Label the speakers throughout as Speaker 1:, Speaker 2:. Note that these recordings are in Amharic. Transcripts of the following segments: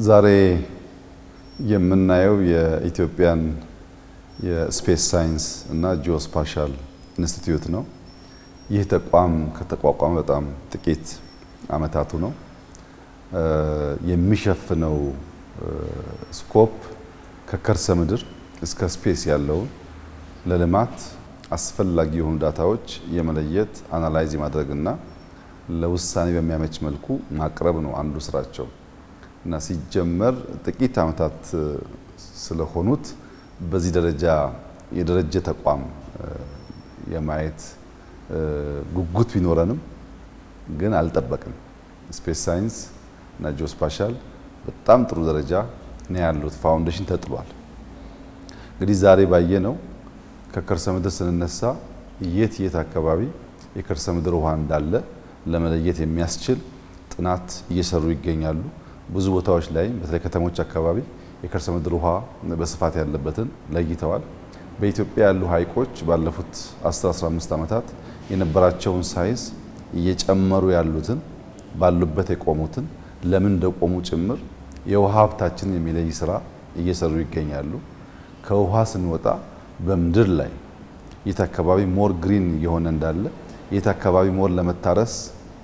Speaker 1: ዛሬ የምናየው የኢትዮጵያን የስፔስ ሳይንስ እና ጂኦስፓሻል ኢንስቲትዩት ነው። ይህ ተቋም ከተቋቋመ በጣም ጥቂት አመታቱ ነው። የሚሸፍነው ስኮፕ ከከርሰ ምድር እስከ ስፔስ ያለው ለልማት አስፈላጊ የሆኑ ዳታዎች የመለየት አናላይዝ ማድረግና ለውሳኔ በሚያመች መልኩ ማቅረብ ነው አንዱ ስራቸው። እና ሲጀመር ጥቂት አመታት ስለሆኑት በዚህ ደረጃ የደረጀ ተቋም የማየት ጉጉት ቢኖረንም ግን አልጠበቅም። ስፔስ ሳይንስ እና ጂኦስፓሻል በጣም ጥሩ ደረጃ ነው ያሉት፣ ፋውንዴሽን ተጥሏል። እንግዲህ ዛሬ ባየነው ከከርሰ ምድር ስንነሳ የት አካባቢ የከርሰ ምድር ውሃ እንዳለ ለመለየት የሚያስችል ጥናት እየሰሩ ይገኛሉ። ብዙ ቦታዎች ላይ በተለይ ከተሞች አካባቢ የከርሰ ምድር ውሃ በስፋት ያለበትን ለይተዋል። በኢትዮጵያ ያሉ ሀይቆች ባለፉት 10-15 አመታት የነበራቸውን ሳይዝ እየጨመሩ ያሉትን ባሉበት የቆሙትን ለምን እንደቆሙ ጭምር የውሃ ሀብታችንን የሚለይ ስራ እየሰሩ ይገኛሉ። ከውሃ ስንወጣ በምድር ላይ የት አካባቢ ሞር ግሪን የሆነ እንዳለ የት አካባቢ ሞር ለመታረስ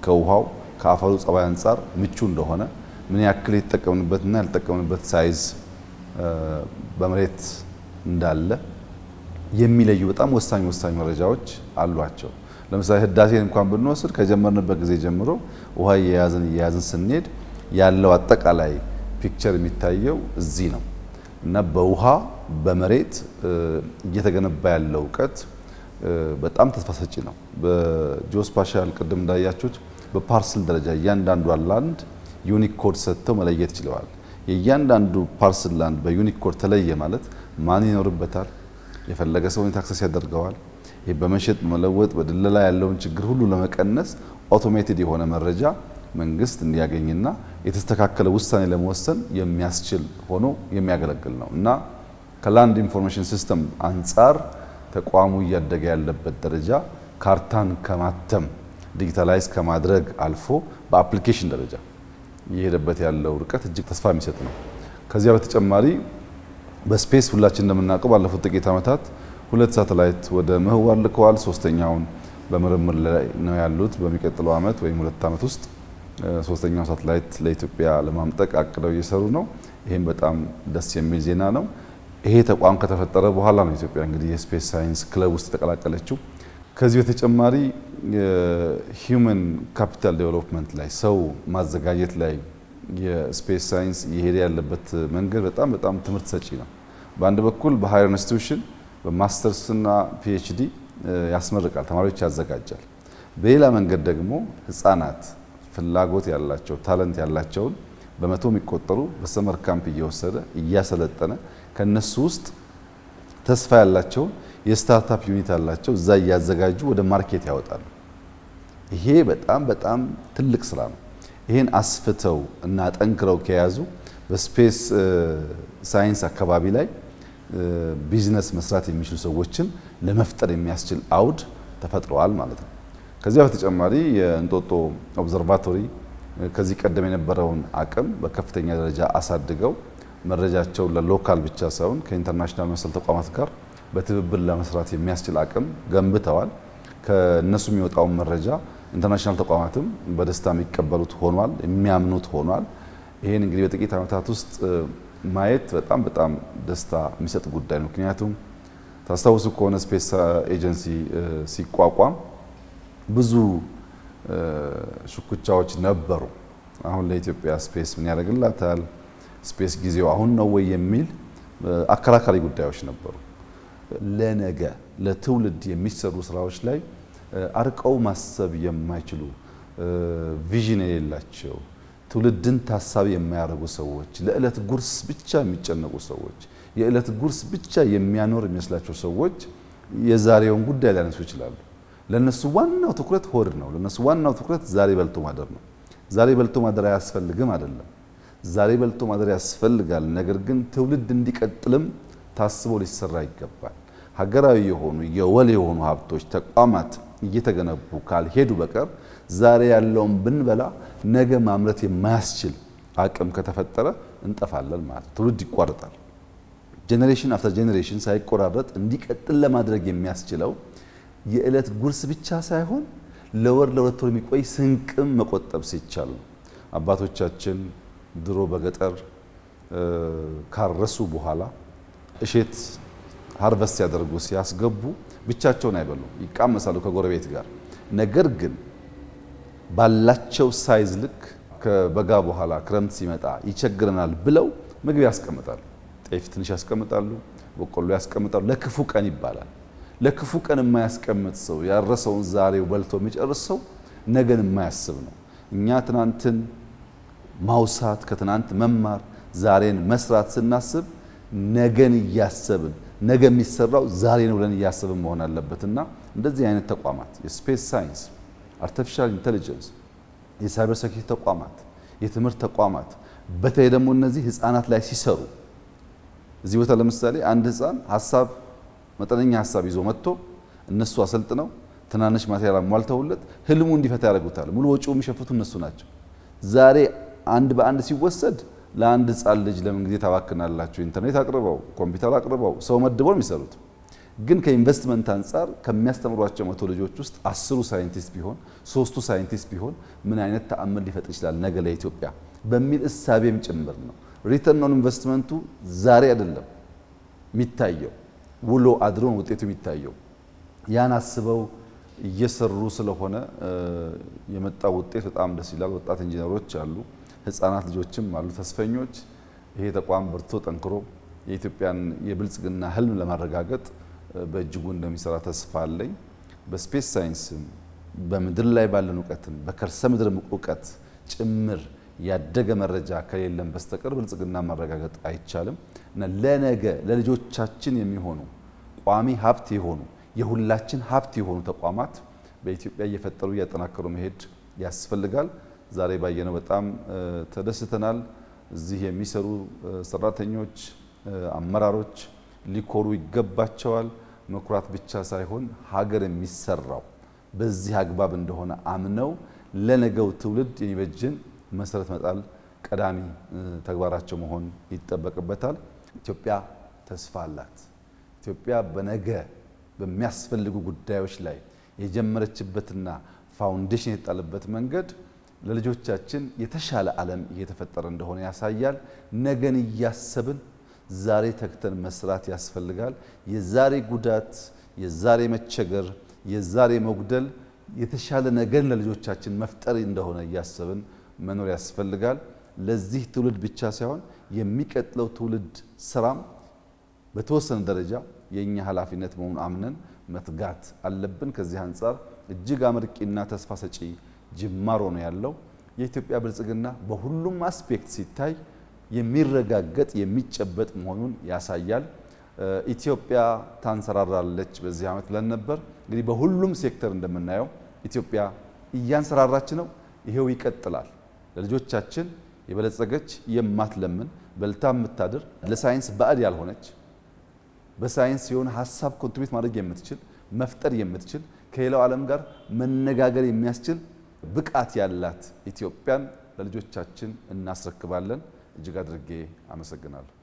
Speaker 1: ከውሃው ከአፈሩ ጸባይ አንፃር ምቹ እንደሆነ ምን ያክል የተጠቀምንበትና ያልተጠቀምንበት ሳይዝ በመሬት እንዳለ የሚለዩ በጣም ወሳኝ መረጃዎች አሏቸው። ለምሳሌ ህዳሴን እንኳን ብንወስድ ከጀመርንበት ጊዜ ጀምሮ ውሃ እየያዝን ስንሄድ ያለው አጠቃላይ ፒክቸር የሚታየው እዚህ ነው እና በውሃ በመሬት እየተገነባ ያለው እውቀት በጣም ተስፋ ሰጪ ነው። በጂኦስፓሻል ቅድም እንዳያችሁት በፓርሰል ደረጃ እያንዳንዱ ላንድ ዩኒክ ኮድ ሰጥተው መለየት ይችላል። የእያንዳንዱ ፓርሰል ላንድ በዩኒክ ኮድ ተለየ ማለት ማን ይኖርበታል፣ የፈለገ ሰው ታክሰስ ያደርገዋል። ይሄ በመሸጥ መለወጥ በድለላ ያለውን ችግር ሁሉ ለመቀነስ አውቶሜትድ የሆነ መረጃ መንግስት እንዲያገኝና የተስተካከለ ውሳኔ ለመወሰን የሚያስችል ሆኖ የሚያገለግል ነው እና ከላንድ ኢንፎርሜሽን ሲስተም አንፃር ተቋሙ እያደገ ያለበት ደረጃ ካርታን ከማተም ዲጂታላይዝ ከማድረግ አልፎ በአፕሊኬሽን ደረጃ እየሄደበት ያለው ርቀት እጅግ ተስፋ የሚሰጥ ነው። ከዚያ በተጨማሪ በስፔስ ሁላችን እንደምናውቀው ባለፉት ጥቂት አመታት 2 ሳተላይት ወደ ምህዋር ልከዋል። ሶስተኛውን በምርምር ላይ ነው ያሉት። በሚቀጥለው አመት ወይም 2 አመት ውስጥ ሶስተኛው ሳተላይት ለኢትዮጵያ ለማምጠቅ አቅደው እየሰሩ ነው። ይሄም በጣም ደስ የሚል ዜና ነው። ይሄ ተቋም ከተፈጠረ በኋላ ነው ኢትዮጵያ እንግዲህ የስፔስ ሳይንስ ክለብ ውስጥ ተቀላቀለችው። ከዚህ በተጨማሪ የሂውመን ካፒታል ዴቨሎፕመንት ላይ ሰው ማዘጋጀት ላይ የስፔስ ሳይንስ እየሄደ ያለበት መንገድ በጣም ትምህርት ሰጪ ነው። በአንድ በኩል በሃየር ኢንስቲትዩሽን በማስተርስ እና ፒኤችዲ ያስመርቃል፣ ተማሪዎች ያዘጋጃል። በሌላ መንገድ ደግሞ ህፃናት ፍላጎት ያላቸው ታለንት ያላቸውን በመቶ የሚቆጠሩ በሰመር ካምፕ እየወሰደ እያሰለጠነ ከነሱ ውስጥ ተስፋ ያላቸውን የስታርታፕ ዩኒት አላቸው እዛ እያዘጋጁ ወደ ማርኬት ያወጣሉ። ይሄ በጣም ትልቅ ስራ ነው። ይሄን አስፍተው እና ጠንክረው ከያዙ በስፔስ ሳይንስ አካባቢ ላይ ቢዝነስ መስራት የሚችሉ ሰዎችን ለመፍጠር የሚያስችል አውድ ተፈጥሯል ማለት ነው። ከዚያ በተጨማሪ የእንጦጦ ኦብዘርቫቶሪ ከዚህ ቀደም የነበረውን አቅም በከፍተኛ ደረጃ አሳድገው መረጃቸው ለሎካል ብቻ ሳይሆን ከኢንተርናሽናል መሰል ተቋማት ጋር በትብብር ለመስራት የሚያስችል አቅም ገንብተዋል። ከነሱ የሚወጣው መረጃ ኢንተርናሽናል ተቋማትም በደስታ የሚቀበሉት ሆኗል፣ የሚያምኑት ሆኗል። ይሄን እንግዲህ በጥቂት አመታት ውስጥ ማየት በጣም ደስታ የሚሰጥ ጉዳይ ነው። ምክንያቱም ታስታውሱ ከሆነ ስፔስ ኤጀንሲ ሲቋቋም ብዙ ሽኩቻዎች ነበሩ። አሁን ለኢትዮጵያ ስፔስ ምን ያደርግላታል፣ ስፔስ ጊዜው አሁን ነው ወይ የሚል አከራካሪ ጉዳዮች ነበሩ። ለነገ ለትውልድ የሚሰሩ ስራዎች ላይ አርቀው ማሰብ የማይችሉ ቪዥን የሌላቸው ትውልድን ታሳቢ የማያደርጉ ሰዎች፣ ለእለት ጉርስ ብቻ የሚጨነቁ ሰዎች፣ የእለት ጉርስ ብቻ የሚያኖር የሚመስላቸው ሰዎች የዛሬውን ጉዳይ ሊያነሱ ይችላሉ። ለነሱ ዋናው ትኩረት ሆድ ነው። ለነሱ ዋናው ትኩረት ዛሬ በልቶ ማደር ነው። ዛሬ በልቶ ማደር አያስፈልግም አይደለም፣ ዛሬ በልቶ ማደር ያስፈልጋል። ነገር ግን ትውልድ እንዲቀጥልም ታስቦ ሊሰራ ይገባል። ሀገራዊ የሆኑ የወል የሆኑ ሀብቶች ተቋማት እየተገነቡ ካልሄዱ በቀር ዛሬ ያለውን ብንበላ ነገ ማምረት የማያስችል አቅም ከተፈጠረ እንጠፋለን ማለት ነው። ትውልድ ይቋረጣል። ጄኔሬሽን አፍተር ጄኔሬሽን ሳይቆራረጥ እንዲቀጥል ለማድረግ የሚያስችለው የዕለት ጉርስ ብቻ ሳይሆን ለወር ለሁለት ወር የሚቆይ ስንቅም መቆጠብ ሲቻል ነው። አባቶቻችን ድሮ በገጠር ካረሱ በኋላ እሸት ሃርቨስት ያደርጉ ሲያስገቡ ብቻቸውን አይበሉም፣ ይቃመሳሉ ከጎረቤት ጋር። ነገር ግን ባላቸው ሳይዝ ልክ ከበጋ በኋላ ክረምት ሲመጣ ይቸግረናል ብለው ምግብ ያስቀምጣሉ። ጤፍ ትንሽ ያስቀምጣሉ፣ በቆሎ ያስቀምጣሉ። ለክፉ ቀን ይባላል። ለክፉ ቀን የማያስቀምጥ ሰው ያረሰውን ዛሬው በልቶ የሚጨርስ ሰው ነገን የማያስብ ነው። እኛ ትናንትን ማውሳት ከትናንት መማር ዛሬን መስራት ስናስብ ነገን እያሰብን ነገ የሚሰራው ዛሬ ነው ብለን እያሰብን መሆን አለበትና እንደዚህ አይነት ተቋማት የስፔስ ሳይንስ፣ አርቲፊሻል ኢንተለጀንስ፣ የሳይበር ሴኩሪቲ ተቋማት፣ የትምህርት ተቋማት በተለይ ደግሞ እነዚህ ህፃናት ላይ ሲሰሩ እዚህ ቦታ ለምሳሌ አንድ ህፃን ሐሳብ መጠነኛ ሐሳብ ይዞ መጥቶ እነሱ አሰልጥነው ትናንሽ ማቴሪያል አሟልተውለት ህልሙ እንዲፈታ ያደርጉታል። ሙሉ ወጪው የሚሸፍቱ እነሱ ናቸው። ዛሬ አንድ በአንድ ሲወሰድ ለአንድ ህፃን ልጅ ለምን ጊዜ ታባክናላችሁ? ኢንተርኔት አቅርበው ኮምፒውተር አቅርበው ሰው መድበው የሚሰሩት። ግን ከኢንቨስትመንት አንፃር ከሚያስተምሯቸው 100 ልጆች ውስጥ 10ሩ ሳይንቲስት ቢሆን 3ቱ ሳይንቲስት ቢሆን ምን አይነት ተአምር ሊፈጥር ይችላል ነገ ለኢትዮጵያ በሚል እሳቤም ጭምር ነው። ሪተርን ኦን ኢንቨስትመንቱ ዛሬ አይደለም የሚታየው፣ ውሎ አድሮ ውጤቱ የሚታየው። ያን አስበው እየሰሩ ስለሆነ የመጣው ውጤት በጣም ደስ ይላል። ወጣት ኢንጂነሮች አሉ፣ ህፃናት ልጆችም አሉ ተስፈኞች። ይሄ ተቋም በርቶ ጠንክሮ የኢትዮጵያን የብልጽግና ህልም ለማረጋገጥ በእጅጉ እንደሚሰራ ተስፋ አለኝ። በስፔስ ሳይንስ በምድር ላይ ባለን እውቀትም በከርሰ ምድር እውቀት ጭምር ያደገ መረጃ ከሌለም በስተቀር ብልጽግና ማረጋገጥ አይቻልም እና ለነገ ለልጆቻችን የሚሆኑ ቋሚ ሀብት የሆኑ የሁላችን ሀብት የሆኑ ተቋማት በኢትዮጵያ እየፈጠሩ እያጠናከሩ መሄድ ያስፈልጋል። ዛሬ ባየነው በጣም ተደስተናል። እዚህ የሚሰሩ ሰራተኞች፣ አመራሮች ሊኮሩ ይገባቸዋል። መኩራት ብቻ ሳይሆን ሀገር የሚሰራው በዚህ አግባብ እንደሆነ አምነው ለነገው ትውልድ የሚበጅን መሰረት መጣል ቀዳሚ ተግባራቸው መሆን ይጠበቅበታል። ኢትዮጵያ ተስፋ አላት። ኢትዮጵያ በነገ በሚያስፈልጉ ጉዳዮች ላይ የጀመረችበትና ፋውንዴሽን የጣለበት መንገድ ለልጆቻችን የተሻለ ዓለም እየተፈጠረ እንደሆነ ያሳያል። ነገን እያሰብን ዛሬ ተክተን መስራት ያስፈልጋል። የዛሬ ጉዳት፣ የዛሬ መቸገር፣ የዛሬ መጉደል የተሻለ ነገን ለልጆቻችን መፍጠር እንደሆነ እያሰብን መኖር ያስፈልጋል። ለዚህ ትውልድ ብቻ ሳይሆን የሚቀጥለው ትውልድ ስራም በተወሰነ ደረጃ የኛ ኃላፊነት መሆኑን አምነን መትጋት አለብን። ከዚህ አንፃር እጅግ አመርቂና ተስፋ ሰጪ ጅማሮ ነው ያለው። የኢትዮጵያ ብልጽግና በሁሉም አስፔክት ሲታይ የሚረጋገጥ የሚጨበጥ መሆኑን ያሳያል። ኢትዮጵያ ታንሰራራለች በዚህ ዓመት ብለን ነበር። እንግዲህ በሁሉም ሴክተር እንደምናየው ኢትዮጵያ እያንሰራራች ነው። ይሄው ይቀጥላል። ለልጆቻችን የበለጸገች የማትለምን በልታ የምታድር ለሳይንስ ባዕድ ያልሆነች በሳይንስ የሆነ ሐሳብ ኮንትሪቢዩት ማድረግ የምትችል መፍጠር የምትችል ከሌላው ዓለም ጋር መነጋገር የሚያስችል ብቃት ያላት ኢትዮጵያን ለልጆቻችን እናስረክባለን። እጅግ አድርጌ አመሰግናለሁ።